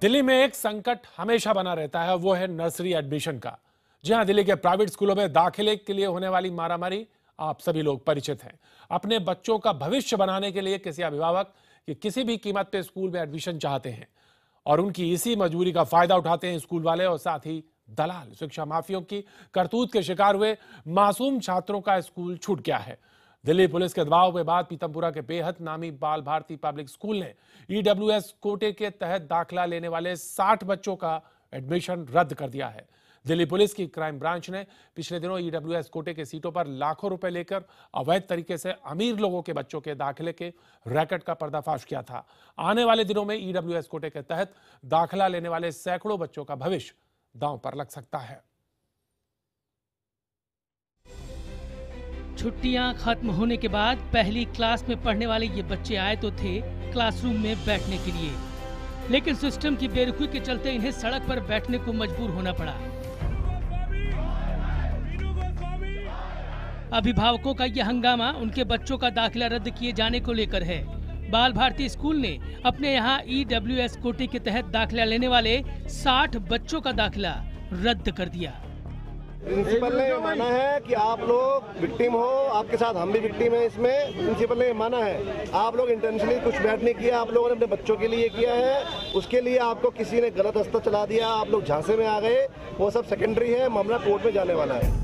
दिल्ली में एक संकट हमेशा बना रहता है, वो है नर्सरी एडमिशन का। जी हां, दिल्ली के प्राइवेट स्कूलों में दाखिले के लिए होने वाली मारामारी आप सभी लोग परिचित हैं। अपने बच्चों का भविष्य बनाने के लिए किसी अभिभावक कि किसी भी कीमत पे स्कूल में एडमिशन चाहते हैं और उनकी इसी मजबूरी का फायदा उठाते हैं स्कूल वाले और साथ ही दलाल। शिक्षा माफियों की करतूत के शिकार हुए मासूम छात्रों का स्कूल छूट गया है। दिल्ली पुलिस के दबाव के बाद पीतमपुरा के बेहद नामी बाल भारती पब्लिक स्कूल ने ईडब्ल्यूएस कोटे के तहत दाखिला लेने वाले 60 बच्चों का एडमिशन रद्द कर दिया है। दिल्ली पुलिस की क्राइम ब्रांच ने पिछले दिनों ईडब्ल्यूएस कोटे के सीटों पर लाखों रुपए लेकर अवैध तरीके से अमीर लोगों के बच्चों के दाखिले के रैकेट का पर्दाफाश किया था। आने वाले दिनों में ईडब्ल्यूएस कोटे के तहत दाखिला लेने वाले सैकड़ों बच्चों का भविष्य दांव पर लग सकता है। छुट्टियां खत्म होने के बाद पहली क्लास में पढ़ने वाले ये बच्चे आए तो थे क्लासरूम में बैठने के लिए, लेकिन सिस्टम की बेरुखी के चलते इन्हें सड़क पर बैठने को मजबूर होना पड़ा। अभिभावकों का यह हंगामा उनके बच्चों का दाखिला रद्द किए जाने को लेकर है। बाल भारती स्कूल ने अपने यहाँ ईडब्ल्यूएस कोटे के तहत दाखिला लेने वाले 60 बच्चों का दाखिला रद्द कर दिया। प्रिंसिपल ने माना है कि आप लोग विक्टिम हो, आपके साथ हम भी विक्टिम हैं। इसमें प्रिंसिपल ने माना है आप लोग इंटेंशनली कुछ बैठ नहीं किया, आप लोगों ने अपने बच्चों के लिए किया है, उसके लिए आपको किसी ने गलत रास्ता चला दिया, आप लोग झांसे में आ गए, वो सब सेकेंडरी है, मामला कोर्ट में जाने वाला है।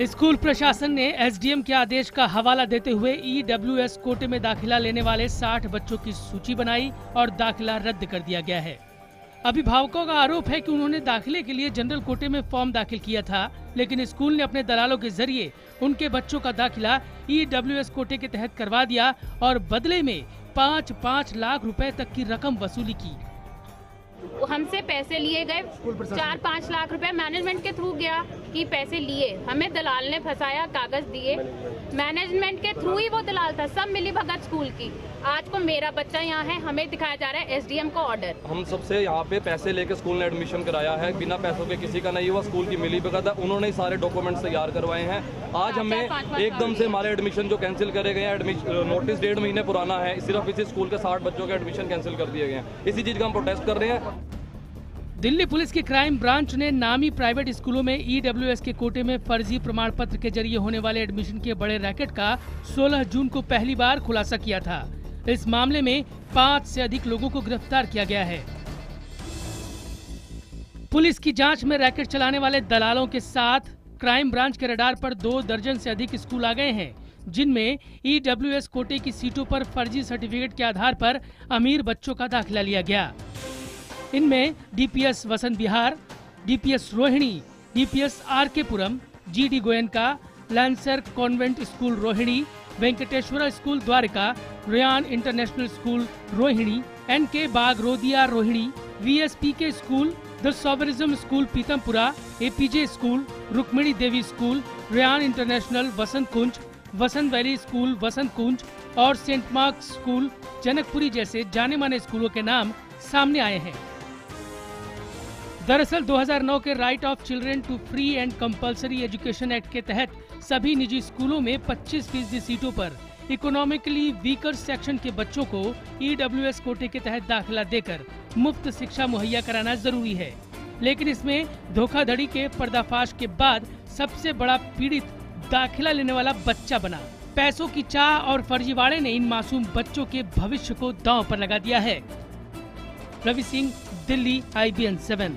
स्कूल प्रशासन ने एसडीएम के आदेश का हवाला देते हुए ईडब्ल्यूएस कोटे में दाखिला लेने वाले 60 बच्चों की सूची बनाई और दाखिला रद्द कर दिया गया है। अभिभावकों का आरोप है कि उन्होंने दाखिले के लिए जनरल कोटे में फॉर्म दाखिल किया था, लेकिन स्कूल ने अपने दलालों के जरिए उनके बच्चों का दाखिला ईडब्ल्यूएस कोटे के तहत करवा दिया और बदले में 5-5 लाख रुपए तक की रकम वसूली की। हमसे पैसे लिए गए 4-5 लाख रुपए मैनेजमेंट के थ्रू गया कि पैसे लिए, हमें दलाल ने फंसाया, कागज दिए, मैनेजमेंट के थ्रू ही वो दलाल था, सब मिली भगत स्कूल की। आज को मेरा बच्चा यहाँ है, हमें दिखाया जा रहा है एसडीएम का ऑर्डर। हम सबसे यहाँ पे पैसे लेके स्कूल ने एडमिशन कराया है, बिना पैसों के किसी का नहीं हुआ, स्कूल की मिली भगत है, उन्होंने सारे डॉक्यूमेंट्स तैयार करवाए हैं। आज हमें एकदम से हमारे एडमिशन जो कैंसिल करे गए हैं, नोटिस 1.5 महीने पुराना है, सिर्फ इसी स्कूल के 60 बच्चों के एडमिशन कैंसिल कर दिए गए हैं। इसी चीज का हम प्रोटेस्ट कर रहे हैं। दिल्ली पुलिस की क्राइम ब्रांच ने नामी प्राइवेट स्कूलों में ईडब्ल्यूएस के कोटे में फर्जी प्रमाण पत्र के जरिए होने वाले एडमिशन के बड़े रैकेट का 16 जून को पहली बार खुलासा किया था। इस मामले में 5 से अधिक लोगों को गिरफ्तार किया गया है। पुलिस की जांच में रैकेट चलाने वाले दलालों के साथ क्राइम ब्रांच के रडार पर 2 दर्जन से अधिक स्कूल आ गए हैं, जिनमें ईडब्ल्यूएस कोटे की सीटों पर फर्जी सर्टिफिकेट के आधार पर अमीर बच्चों का दाखिला लिया गया। इनमें DPS Vasant Vihar, DPS Rohini, DPS RK Puram, GD Goenka, Lancer Convent School Rohini, Venkateshwara School Dwarka, Ryan International School Rohini, NK Bagrodia Rohini, VSPK School, the Sovereign School Pitampura, APJ School, Rukmini Devi School, Ryan International Vasant Kunj, Vasant Valley School Vasant Kunj और सेंट मार्क्स स्कूल जनकपुरी जैसे जाने माने स्कूलों के नाम सामने आए हैं। दरअसल 2009 के right of children to free and compulsory education act के तहत सभी निजी स्कूलों में 25% सीटों पर इकोनॉमिकली वीकर सेक्शन के बच्चों को ईडब्ल्यूएस कोटे के तहत दाखिला देकर मुफ्त शिक्षा मुहैया कराना जरूरी है, लेकिन इसमें धोखाधड़ी के पर्दाफाश के बाद सबसे बड़ा पीड़ित दाखिला लेने वाला बच्चा बना। पैसों की चाह और फर्जीवाड़े ने इन मासूम बच्चों के भविष्य को दांव पर लगा दिया है। रवि सिंह, दिल्ली, IBN 7।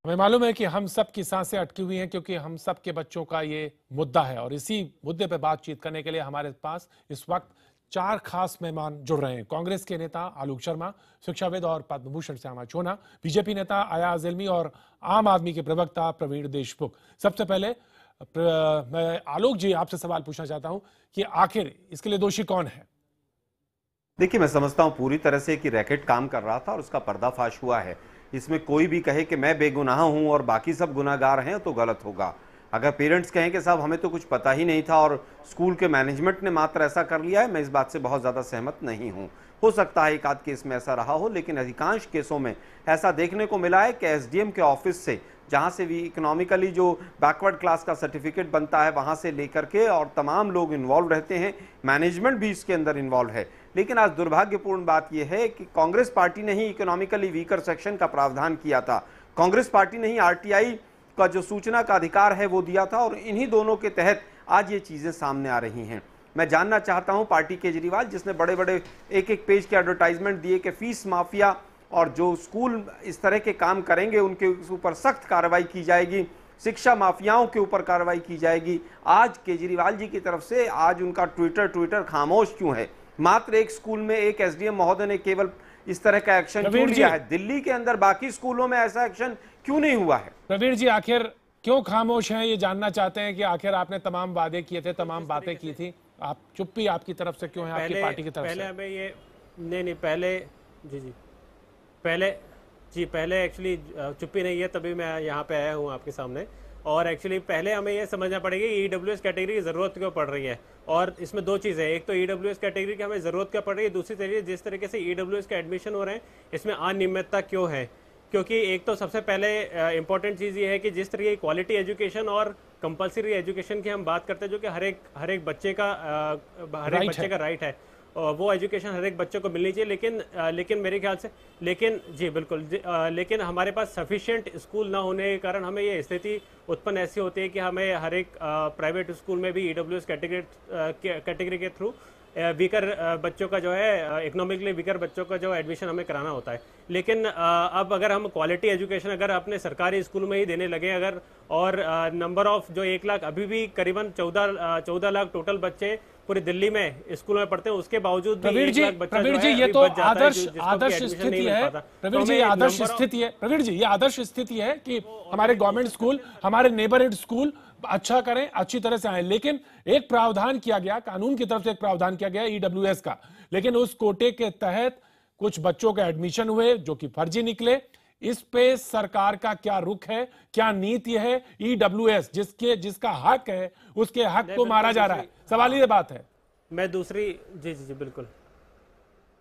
हमें मालूम है कि हम सब की सांसें अटकी हुई हैं क्योंकि हम सब के बच्चों का ये मुद्दा है और इसी मुद्दे पर बातचीत करने के लिए हमारे पास इस वक्त 4 खास मेहमान जुड़ रहे हैं। कांग्रेस के नेता आलोक शर्मा, शिक्षाविद और पद्म भूषण श्यामा चोना, बीजेपी नेता अयाज इल्मी और आम आदमी के प्रवक्ता प्रवीण देशमुख। सबसे पहले मैं आलोक जी आपसे सवाल पूछना चाहता हूं कि आखिर इसके लिए दोषी कौन है? देखिए, मैं समझता हूं पूरी तरह से कि रैकेट काम कर रहा था और उसका पर्दाफाश हुआ है। इसमें कोई भी कहे कि मैं बेगुनाह हूं और बाकी सब गुनाहगार हैं तो गलत होगा। अगर पेरेंट्स कहें कि साहब हमें तो कुछ पता ही नहीं था और स्कूल के मैनेजमेंट ने मात्र ऐसा कर लिया है, मैं इस बात से बहुत ज़्यादा सहमत नहीं हूं। हो सकता है एक आध केस में ऐसा रहा हो, लेकिन अधिकांश केसों में ऐसा देखने को मिला है कि एसडीएम के ऑफिस से, जहां से भी इकोनॉमिकली जो बैकवर्ड क्लास का सर्टिफिकेट बनता है, वहां से लेकर के और तमाम लोग इन्वॉल्व रहते हैं, मैनेजमेंट भी इसके अंदर इन्वॉल्व है। लेकिन आज दुर्भाग्यपूर्ण बात यह है कि कांग्रेस पार्टी ने ही इकोनॉमिकली वीकर सेक्शन का प्रावधान किया था, कांग्रेस पार्टी ने ही आरटीआई का जो सूचना का अधिकार है वो दिया था, और इन्हीं दोनों के तहत आज ये चीजें सामने आ रही हैं। मैं जानना चाहता हूं पार्टी केजरीवाल, जिसने बड़े बड़े एक एक पेज के एडवर्टाइजमेंट दिए कि फीस माफिया और जो स्कूल इस तरह के काम करेंगे उनके ऊपर सख्त कार्रवाई की जाएगी, शिक्षा माफियाओं के ऊपर कार्रवाई की जाएगी। आज केजरीवाल जी की तरफ से आज उनका ट्विटर खामोश क्यों है? मात्र एक स्कूल में एक एसडीएम महोदय ने केवल इस तरह का एक्शन क्यों लिया है? दिल्ली के अंदर बाकी स्कूलों में ऐसा एक्शन क्यों नहीं हुआ है? प्रवीण जी आखिर क्यों खामोश हैं, ये जानना चाहते हैं कि आखिर आपने तमाम वादे किए थे, तमाम बातें की थी, आप चुप्पी आपकी तरफ से क्यों है, आपकी पार्टी की तरफ से? पहले हमें ये नहीं पहले पहले एक्चुअली चुप्पी नहीं है, तभी मैं यहाँ पे आया हूँ आपके सामने। और एक्चुअली पहले हमें ये समझना पड़ेगा कि ईडब्ल्यूएस कैटेगरी की ज़रूरत क्यों पड़ रही है, और इसमें दो चीज़ें हैं। एक तो ईडब्ल्यूएस कैटेगरी की हमें ज़रूरत क्या पड़ रही है, दूसरी तरीके जिस तरीके से ईडब्ल्यूएस के एडमिशन हो रहे हैं इसमें अनियमितता क्यों है। क्योंकि एक तो सबसे पहले इंपॉर्टेंट चीज़ ये है कि जिस तरीके की क्वालिटी एजुकेशन और कंपलसरी एजुकेशन की हम बात करते हैं, जो कि हर एक बच्चे का राइट है, वो एजुकेशन हर एक बच्चे को मिलनी चाहिए। लेकिन मेरे ख्याल से लेकिन हमारे पास सफिशिएंट स्कूल ना होने के कारण हमें ये स्थिति उत्पन्न ऐसी होती है कि हमें हर एक प्राइवेट स्कूल में भी ईडब्ल्यूएस कैटेगरी के थ्रू वीकर बच्चों का जो है, इकोनॉमिकली वीकर बच्चों का जो एडमिशन हमें कराना होता है। लेकिन अब अगर हम क्वालिटी एजुकेशन अगर अपने सरकारी स्कूल में ही देने लगे अगर, और नंबर ऑफ जो 1 लाख अभी भी करीबन 14 लाख टोटल बच्चे पूरी दिल्ली में स्कूल में पढ़ते हैं, उसके बावजूद भी प्रवीण जी ये तो आदर्श स्थिति है। प्रवीण जी ये आदर्श स्थिति है। प्रवीण जी ये आदर्श स्थिति है कि हमारे गवर्नमेंट स्कूल, हमारे नेबरहुड स्कूल अच्छा करें, अच्छी तरह से आए। लेकिन एक प्रावधान किया गया, कानून की तरफ से एक प्रावधान किया गया ईडब्ल्यूएस का, लेकिन उस कोटे के तहत कुछ बच्चों के एडमिशन हुए जो कि फर्जी निकले। इस पे सरकार का क्या रुख है, क्या नीति है? ईडब्ल्यूएस जिसका हक है उसके हक को मारा जा रहा है, सवाल ये बात है। मैं दूसरी बिल्कुल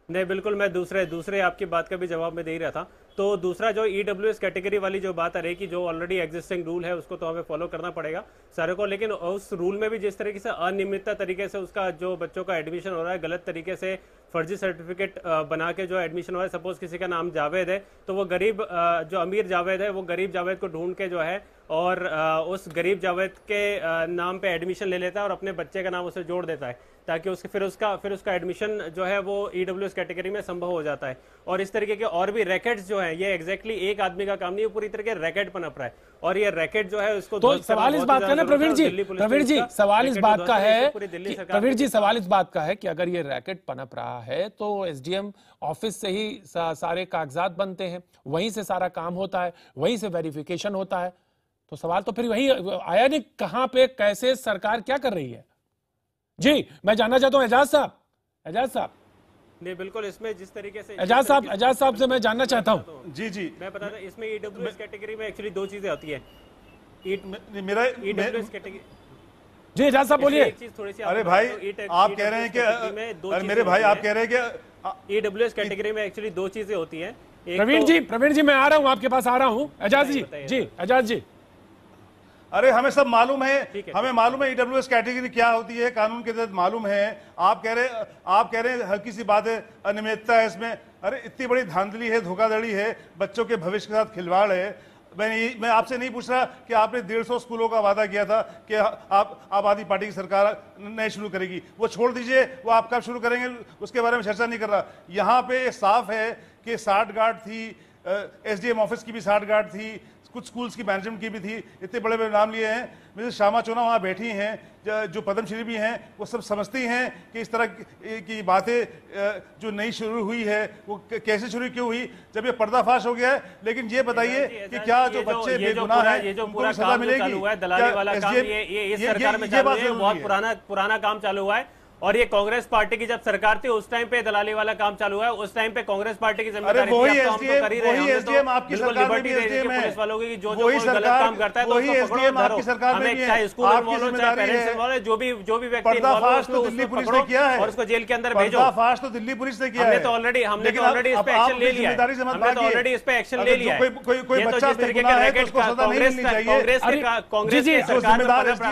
नहीं, बिल्कुल मैं दूसरे आपकी बात का भी जवाब मैं दे ही रहा था। तो दूसरा जो ईडब्ल्यूएस कैटेगरी वाली जो बात आ रही कि जो ऑलरेडी एग्जिस्टिंग रूल है उसको तो हमें फॉलो करना पड़ेगा सारे को, लेकिन उस रूल में भी जिस तरीके से अनियमितता तरीके से उसका जो बच्चों का एडमिशन हो रहा है, गलत तरीके से फर्जी सर्टिफिकेट बना के जो एडमिशन हो रहा है, सपोज किसी का नाम जावेद है तो वो गरीब जो अमीर जावेद है वो गरीब जावेद को ढूंढ के जो है और उस गरीब जावेद के नाम पे एडमिशन ले लेता है और अपने बच्चे का नाम उसे जोड़ देता है ताकि उसके फिर उसका एडमिशन जो है वो ईडब्ल्यूएस कैटेगरी में संभव हो जाता है। और इस तरीके के और भी रैकेट्स जो है, ये एग्जैक्टली एक आदमी का काम नहीं है, पूरी तरह के रैकेट पनप रहा है। और ये रैकेट जो है उसको तो सवाल इस बात का ना प्रवीण जी सवाल इस बात का है, प्रवीण जी सवाल इस बात का है कि अगर ये रैकेट पनप रहा है तो एसडीएम ऑफिस से ही सारे कागजात बनते हैं, वहीं से सारा काम होता है, वहीं से वेरिफिकेशन होता है। तो सवाल तो फिर वही आया नहीं, कहां पे कैसे सरकार क्या कर रही है? जी मैं जानना चाहता हूं एजाज साहब। नहीं बिल्कुल, इसमें जिस तरीके से एजाज साहब से मैं जानना चाहता हूं। जी मैं बता दें, इसमें ईडब्ल्यूएस कैटेगरी में एक्चुअली दो चीजें होती है। मेरा ईडब्ल्यूएस कैटेगरी जी एजाज साहब बोलिए। अरे भाई आप कह रहे हैं कि मेरे भाई आप कह रहे हैं कि ईडब्ल्यूएस कैटेगरी में एक्चुअली दो चीजें होती हैं। प्रवीण जी मैं आ रहा हूं, आपके पास आ रहा हूं। एजाज जी अरे हमें सब मालूम है, हमें मालूम है ईडब्ल्यूएस कैटेगरी क्या होती है, कानून के तहत मालूम है। आप कह रहे हैं हल्की सी बात है, अनियमितता है इसमें। अरे इतनी बड़ी धांधली है, धोखाधड़ी है, बच्चों के भविष्य के साथ खिलवाड़ है। मैं आपसे नहीं पूछ रहा कि आपने 150 स्कूलों का वादा किया था कि आप आबादी पार्टी की सरकार नए शुरू करेगी, वो छोड़ दीजिए, वो आप कब शुरू करेंगे उसके बारे में चर्चा नहीं कर रहा। यहाँ पे साफ है कि 60 गार्ड थी, एसडीएम ऑफिस की भी 60 गार्ड थी, कुछ स्कूल्स की मैनेजमेंट की भी थी। इतने बड़े बड़े नाम लिए हैं, मिसेस श्यामा चोना वहाँ बैठी हैं, जो पद्मश्री भी हैं, वो सब समझती हैं कि इस तरह की बातें जो नई शुरू हुई है वो कैसे शुरू क्यों हुई, जब ये पर्दाफाश हो गया है। लेकिन ये बताइए कि क्या जो बच्चे बेगुनाह हैं उनको सजा मिलेगी? दलाली वाला काम ये इस सरकार में चालू है, बहुत पुराना काम चालू हुआ है। और ये कांग्रेस पार्टी की जब सरकार थी उस टाइम पे दलाली वाला काम चालू हुआ है, उस टाइम पे कांग्रेस पार्टी की जिम्मेदारी थी। वही एसडीएम आपकी सरकार में भी एसडीएम है, पुलिस वालों की जो वही गलत काम करता है तो वही एसडीएम आपकी सरकार में भी है, चाहे स्कूल इन्वॉल्व हो चाहे पेरेंट्स इन्वॉल्व है, जो भी व्यक्ति पर्दाफाश तो दिल्ली पुलिस ने किया है और उसको जेल के अंदर भेजो। पर्दाफाश तो दिल्ली पुलिस ने किया है, हमने तो ऑलरेडी इस पे एक्शन ले लिया है, हमने तो ऑलरेडी इस पे एक्शन ले लिया है। कोई बच्चा बेगुनाह है तो उसको सजा नहीं मिलनी चाहिए। कांग्रेस की सरकार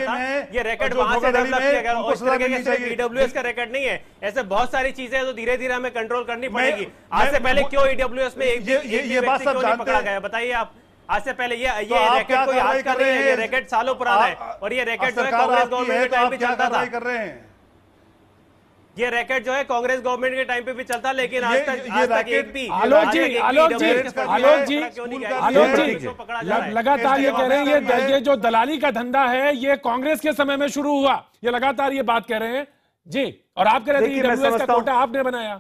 में ये रैकेट वहां से डेवलप किया गया और इस तरीके से ईडब्ल्यूएस ईडब्ल्यूएस का रिकॉर्ड नहीं है। ऐसे बहुत सारी चीजें तो धीरे धीरे हमें कंट्रोल करनी पड़ेगी। आज से पहले क्यों ईडब्ल्यूएस में ये बात सब जानते हैं। बताइए आप, आज से पहले ये रैकेट कोई आज का नहीं है, ये रैकेट सालों पुराना है और ये रैकेट जो है कांग्रेस गवर्नमेंट के टाइम पे चलता था। कर रहे हैं ये रैकेट जो है कांग्रेस गवर्नमेंट के टाइम पे भी चलता, लेकिन आज तक एक भी आलोक जी लगातार ये कह रहे हैं ये जो दलाली का धंधा है ये कांग्रेस के समय में शुरू हुआ, ये लगातार ये बात कह रहे हैं जी। और आप कह रहे थे ईडब्ल्यूएस का कोटा आपने बनाया।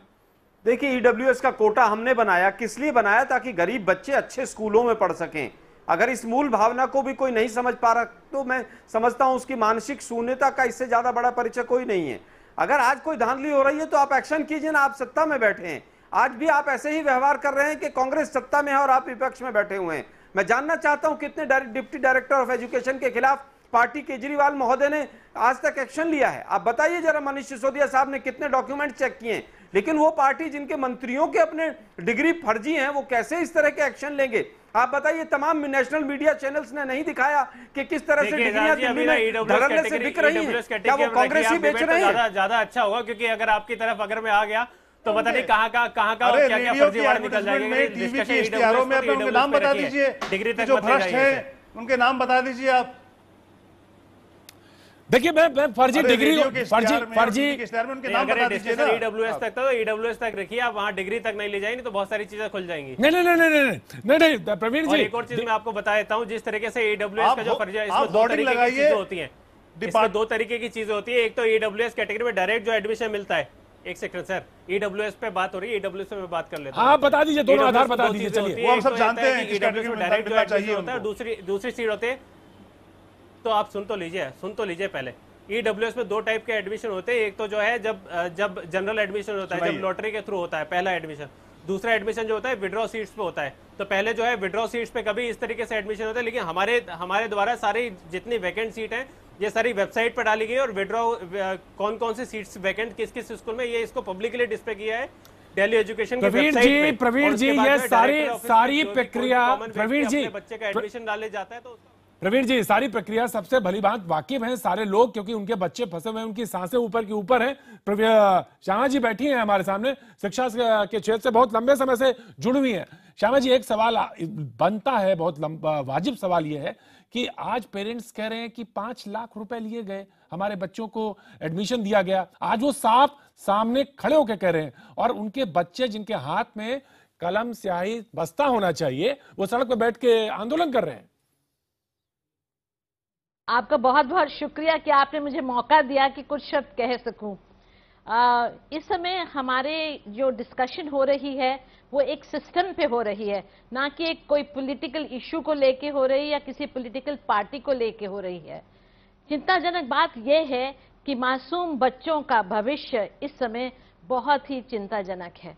देखिए, ईडब्ल्यूएस का कोटा हमने बनाया, किस लिए बनाया? ताकि गरीब बच्चे अच्छे स्कूलों में पढ़ सकें। अगर इस मूल भावना को भी कोई नहीं समझ पा रहा तो मैं समझता हूं उसकी मानसिक शून्यता का इससे ज्यादा बड़ा परिचय कोई नहीं है। अगर आज कोई धांधली हो रही है तो आप एक्शन कीजिए ना, आप सत्ता में बैठे हैं। आज भी आप ऐसे ही व्यवहार कर रहे हैं कि कांग्रेस सत्ता में है और आप विपक्ष में बैठे हुए हैं। मैं जानना चाहता हूं कितने डिप्टी डायरेक्टर ऑफ एजुकेशन के खिलाफ पार्टी केजरीवाल महोदय ने आज तक एक्शन लिया है? आप बताइए जरा, मनीष सिसोदिया साहब ने कितने डॉक्यूमेंट चेक किए हैं? लेकिन वो पार्टी जिनके मंत्रियों के अपने डिग्री फर्जी हैं, वो कैसे इस तरह के एक्शन लेंगे? आप बताइए, तमाम नेशनल मीडिया चैनल्स ने नहीं दिखाया कि किस तरह से डिग्रियां दिल्ली में धड़ल्ले से बिक रही हैं? क्या वो कांग्रेस ही बेच रहे हैं? ज्यादा अच्छा होगा, क्योंकि अगर आपकी तरफ अगर मैं आ गया तो पता नहीं कहाँ क्या फर्जीवाड़ा निकल जाएगा। टीवी के इश्तिहारों में अपने उनके नाम बता दीजिए, डिग्री तक जो भ्रष्ट है उनके नाम बता दीजिए आप। देखिए मैं फर्जी डिग्री फर्जी ईडब्ल्यूएस तक तो ईडब्ल्यूएस तक रखिए आप, वहां डिग्री तक नहीं ले जाएंगे तो बहुत सारी चीजें खुल जाएंगी। नहीं प्रवीण जी, एक और चीज मैं आपको बता देता हूँ, जिस तरीके से ईडब्ल्यूएस का जो फर्जी है, इसमें दो तरीके की चीजें होती हैं। इसमें दो तरीके की चीजें होती है। एक तो ईडब्ल्यूएस कैटेगरी में डायरेक्ट जो एडमिशन मिलता है। एक सेकंड सर, ईडब्ल्यूएस पे बात हो रही है, ईडब्ल्यूएस पे मैं बात कर लेता हूं। आप बता दीजिए, दोनों आधार बता दीजिए। चलिए, वो हम सब जानते हैं कि ईडब्ल्यूएस में डायरेक्ट जो एडमिशन होता है, दूसरी सीट होती है। तो आप सुन तो लीजिए पहले। ईडब्ल्यूएस में दो टाइप के एडमिशन होते हैं। एक तो जो है जब जनरल एडमिशन होता है, जब लॉटरी के थ्रू होता है पहला एडमिशन। दूसरा एडमिशन जो होता है विड्रॉ सीट्स पे होता है। तो पहले जो है विड्रॉ सीट्स पे कभी इस तरीके से एडमिशन होता है, लेकिन हमारे द्वारा सारी जितनी वैकेंट सीट है ये सारी वेबसाइट पर डाली गई और विड्रॉ कौन सी सीट्स वैकेंट किस स्कूल में, ये इसको पब्लिकली डिस्प्ले किया है दिल्ली एजुकेशन की वेबसाइट पे। प्रवीण जी, ये सारी प्रक्रिया, प्रवीण जी, बच्चे का एडमिशन डाले जाता है। तो प्रवीण जी, सारी प्रक्रिया सबसे भली बात वाकिफ हैं सारे लोग, क्योंकि उनके बच्चे फंसे हुए हैं, उनकी सांसें ऊपर की ऊपर हैं। श्यामा जी बैठी हैं हमारे सामने, शिक्षा के क्षेत्र से बहुत लंबे समय से जुड़ी हुई हैं। श्यामा जी, एक सवाल बनता है, बहुत वाजिब सवाल ये है कि आज पेरेंट्स कह रहे हैं कि 5 लाख रुपए लिए गए, हमारे बच्चों को एडमिशन दिया गया। आज वो साफ सामने खड़े होकर कह रहे हैं, और उनके बच्चे जिनके हाथ में कलम स्याही बस्ता होना चाहिए, वो सड़क पर बैठ के आंदोलन कर रहे हैं। आपका बहुत बहुत शुक्रिया कि आपने मुझे मौका दिया कि कुछ शब्द कह सकूं। इस समय हमारे जो डिस्कशन हो रही है वो एक सिस्टम पे हो रही है, ना कि एक कोई पॉलिटिकल इशू को लेके हो रही है या किसी पॉलिटिकल पार्टी को लेके हो रही है। चिंताजनक बात यह है कि मासूम बच्चों का भविष्य इस समय बहुत ही चिंताजनक है।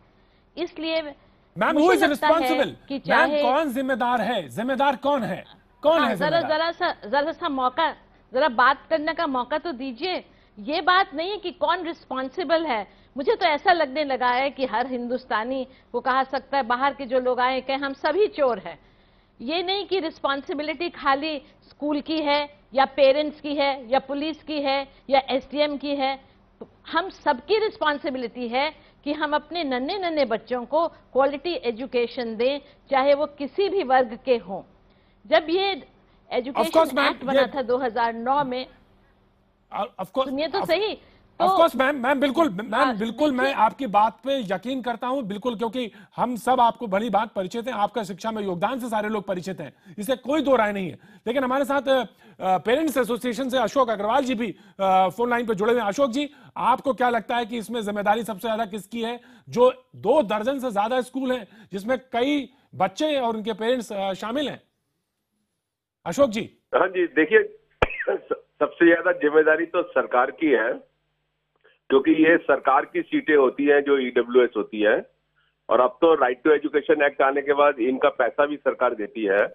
इसलिए ma'am, who is responsible? Ma'am, कौन जिम्मेदार है? जिम्मेदार कौन है? कौन है? जरा सा मौका, जरा बात करने का मौका तो दीजिए। ये बात नहीं है कि कौन रिस्पॉन्सिबल है। मुझे तो ऐसा लगने लगा है कि हर हिंदुस्तानी को कहा सकता है, बाहर के जो लोग आए कि हम सभी चोर हैं। ये नहीं कि रिस्पॉन्सिबिलिटी खाली स्कूल की है या पेरेंट्स की है या पुलिस की है या एसडीएम की है। हम सबकी रिस्पॉन्सिबिलिटी है कि हम अपने नन्हे नन्हे बच्चों को क्वालिटी एजुकेशन दें, चाहे वो किसी भी वर्ग के हों। जब ये एजुकेशन एक्ट बना था 2009 में, सुनिए तो सही। ऑफ कोर्स मैम, बिल्कुल मैं आपकी बात पे यकीन करता हूं, बिल्कुल, क्योंकि हम सब आपको भली बात परिचित हैं, आपका शिक्षा में योगदान से सारे लोग परिचित हैं, इससे कोई दो राय नहीं है। लेकिन हमारे साथ पेरेंट्स एसोसिएशन से अशोक अग्रवाल जी भी फोन लाइन पे जुड़े हुए हैं। अशोक जी, आपको क्या लगता है कि इसमें जिम्मेदारी सबसे ज्यादा किसकी है? जो 2 दर्जन से ज्यादा स्कूल हैं जिसमें कई बच्चे और उनके पेरेंट्स शामिल हैं। अशोक जी। हाँ जी, देखिए, सबसे ज्यादा जिम्मेदारी तो सरकार की है, क्योंकि ये सरकार की सीटें होती हैं जो ईडब्ल्यूएस होती है, और अब तो राइट टू एजुकेशन एक्ट आने के बाद इनका पैसा भी सरकार देती है।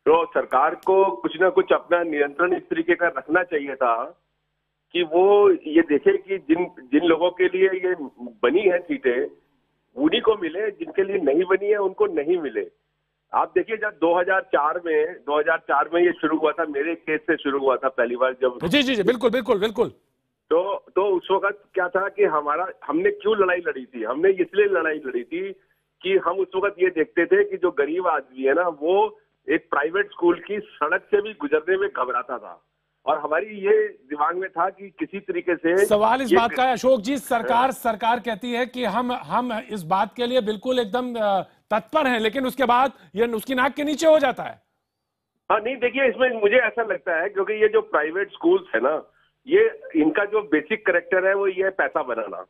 तो सरकार को कुछ ना कुछ अपना नियंत्रण इस तरीके का रखना चाहिए था कि वो ये देखे कि जिन लोगों के लिए ये बनी है सीटें उन्हीं को मिले, जिनके लिए नहीं बनी है उनको नहीं मिले। आप देखिए, जब 2004 में ये शुरू हुआ था, मेरे केस से शुरू हुआ था पहली बार जब। जी, बिल्कुल। तो उस वक्त क्या था कि हमने क्यों लड़ाई लड़ी थी? हमने इसलिए लड़ाई लड़ी थी कि हम उस वक्त ये देखते थे कि जो गरीब आदमी है ना, वो एक प्राइवेट स्कूल की सड़क से भी गुजरने में घबराता था, और हमारी ये दिमाग में था कि किसी तरीके से सवाल इस बात का है अशोक जी, सरकार कहती है कि हम इस बात के लिए बिल्कुल एकदम तत्पर हैं, लेकिन उसके बाद ये उसकी नाक के नीचे हो जाता है। हाँ नहीं, देखिए इसमें मुझे ऐसा लगता है क्योंकि ये जो प्राइवेट स्कूल्स है ना, ये इनका जो बेसिक कैरेक्टर है वो ये है पैसा बनाना,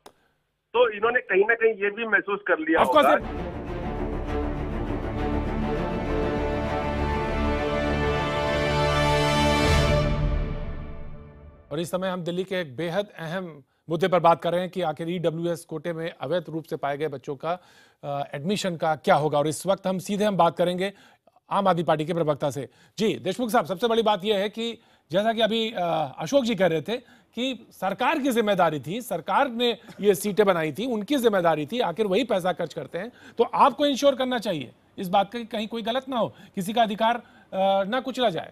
तो इन्होंने कहीं ना कहीं ये भी महसूस कर लिया होगा। और इस समय हम दिल्ली के एक बेहद अहम मुद्दे पर बात कर रहे हैं कि आखिर ईडब्ल्यूएस कोटे में अवैध रूप से पाए गए बच्चों का एडमिशन का क्या होगा। और इस वक्त हम सीधे बात करेंगे आम आदमी पार्टी के प्रवक्ता से। जी देशमुख साहब, सबसे बड़ी बात यह है कि जैसा कि अभी अशोक जी कह रहे थे कि सरकार की जिम्मेदारी थी, सरकार ने ये सीटें बनाई थी, उनकी जिम्मेदारी थी, आखिर वही पैसा खर्च करते हैं, तो आपको इंश्योर करना चाहिए इस बात का कि कहीं कोई गलत ना हो, किसी का अधिकार ना कुचला जाए।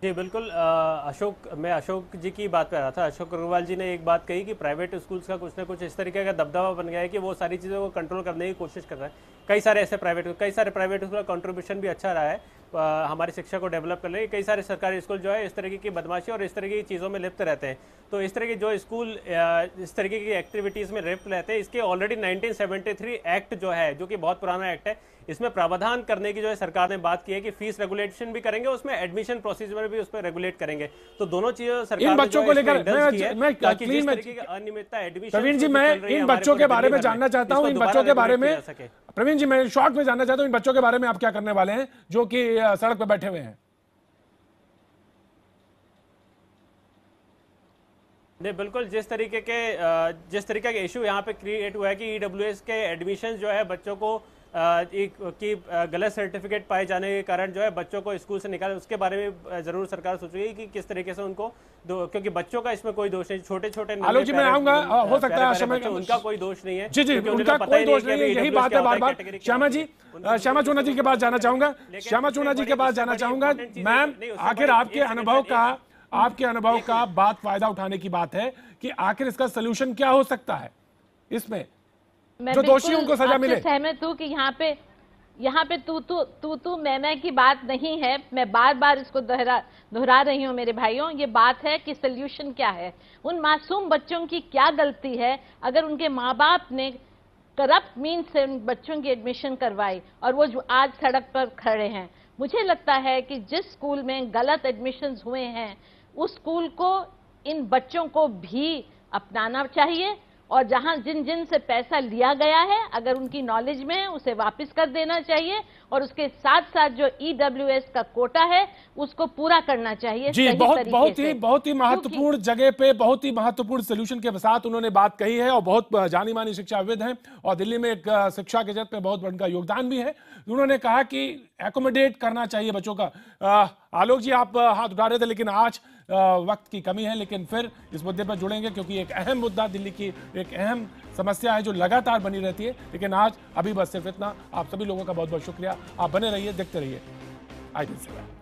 जी बिल्कुल, मैं अशोक जी की बात पे आ रहा था। अशोक अग्रवाल जी ने एक बात कही कि प्राइवेट स्कूल्स का कुछ ना कुछ इस तरीके का दबदबा बन गया है कि वो सारी चीज़ों को कंट्रोल करने की कोशिश कर रहा है। कई सारे प्राइवेट स्कूल का कंट्रीब्यूशन भी अच्छा रहा है हमारी शिक्षा को डेवलप करने। कई सारे सरकारी स्कूल जो है इस तरीके की बदमाशी और इस तरीके की चीज़ों में लिप्त रहते हैं। तो इस तरह के जो स्कूल इस तरीके की एक्टिविटीज़ में लिप्त रहते हैं, इसके ऑलरेडी 1973 एक्ट जो है, जो कि बहुत पुराना एक्ट है, इसमें प्रावधान करने की जो है सरकार ने बात की है कि फीस रेगुलेशन भी करेंगे, उसमें एडमिशन प्रोसीजर भी उस पर रेगुलेट करेंगे। तो दोनों चीजें सरकार इन बच्चों को लेकर अनियमितता एडमिशन। प्रवीण जी, मैं इन बच्चों के बारे में जानना चाहता हूं, इन बच्चों के बारे में प्रवीण जी मैं शॉर्ट में जानना चाहता हूं, इन बच्चों के बारे में आप क्या करने वाले हैं जो कि सड़क पर बैठे हुए हैं? नहीं बिल्कुल, जिस तरीके का इशू यहाँ पे क्रिएट हुआ है कि ईडब्ल्यूएस के एडमिशन जो है बच्चों को गलत सर्टिफिकेट पाए जाने के कारण जो है बच्चों को स्कूल से निकाले, उसके बारे में जरूर सरकार सोच रही है कि किस तरीके से उनको क्योंकि बच्चों का इसमें कोई दोष नहीं, छोटे आलोक जी मैं आऊंगा, हो सकता है उनका कोई दोष नहीं है। जी जी, उनका कोई दोष नहीं है, यही बात है बार बार। श्यामा चूना जी के पास जाना चाहूंगा, श्यामा चूना जी के पास जाना चाहूंगा। मैम, आखिर आपके अनुभव का बात फायदा उठाने की बात है कि आखिर इसका सोल्यूशन क्या हो सकता है इसमें जो दोषियों को सजा मिले। सहमत हूँ कि यहाँ पे तू मैं की बात नहीं है। मैं बार बार इसको दोहरा रही हूँ मेरे भाइयों। ये बात है कि सोल्यूशन क्या है, उन मासूम बच्चों की क्या गलती है अगर उनके माँ बाप ने करप्ट मीन से उन बच्चों की एडमिशन करवाई और वो जो आज सड़क पर खड़े हैं। मुझे लगता है कि जिस स्कूल में गलत एडमिशन्स हुए हैं उस स्कूल को इन बच्चों को भी अपनाना चाहिए, और जहां जिन से पैसा लिया गया है अगर उनकी नॉलेज में है उसे वापस कर देना चाहिए, और उसके साथ साथ जो ईडब्ल्यूएस का कोटा है उसको पूरा करना चाहिए। जी बहुत ही महत्वपूर्ण जगह पे बहुत ही महत्वपूर्ण सोल्यूशन के साथ उन्होंने बात कही है, और बहुत जानी मानी शिक्षाविद हैं और दिल्ली में एक शिक्षा के जगत में बहुत उनका योगदान भी है। उन्होंने कहा कि एकोमोडेट करना चाहिए बच्चों का। आलोक जी आप हाथ उठा रहे थे, लेकिन आज वक्त की कमी है, लेकिन फिर इस मुद्दे पर जुड़ेंगे क्योंकि एक अहम मुद्दा दिल्ली की एक अहम समस्या है जो लगातार बनी रहती है। लेकिन आज अभी बस सिर्फ इतना। आप सभी लोगों का बहुत बहुत शुक्रिया। आप बने रहिए, देखते रहिए IDN 7।